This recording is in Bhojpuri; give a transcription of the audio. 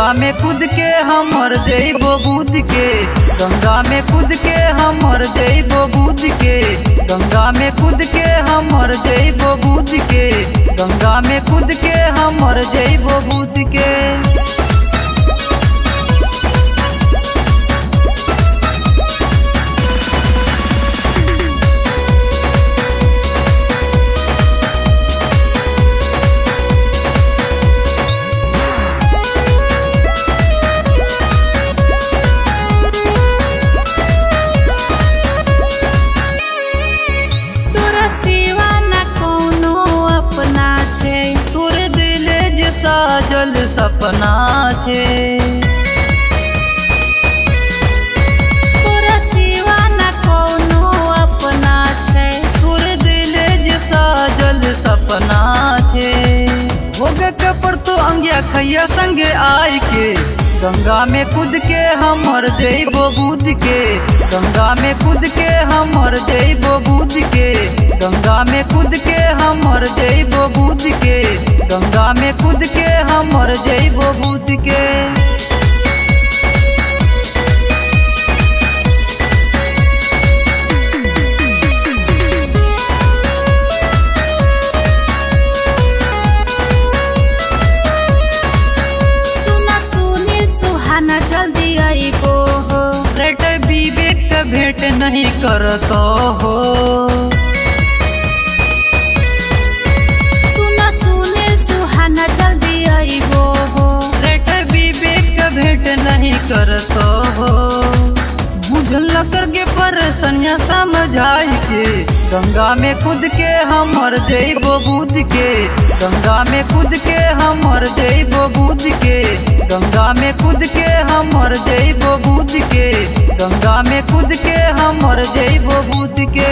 गंगा में कूद के हमर जइबो बूद के, गंगा में कूद के हमर जइबो बूद के, गंगा में कूद के हमर जइबो बूद के, गंगा में कूद के हमर जइबो बूद के। साजल सपना छे तोरा सिवा न कोनो अपना छे, तोर दिले जे साजल सपना छे। होगे के परतो अंगिया खैया संगे आई के, गंगा में कूद के हमर जइबो बूद के, गंगा में कूद के हमर जइबो बूद के, गंगा में कूद के हमर जइबो बूद के, गंगा में कूद के हमर जइबो बूद के। जल्दी आइबो हो, रेट विवेक के भेंट नहीं करतो हो। सुना सुनील सुहाना जल्दी आइबो हो, रेट विवेक के भेंट नहीं करतो हो। बुझल न करके परेशानियां समझाई के, गंगा में कूद के हमर जइबो बूद के, गंगा में कूद के हमर जइबो बूद के, गंगा में कूद के हमर जइबो बूद के, गंगा में कूद के हमर जइबो बूद के।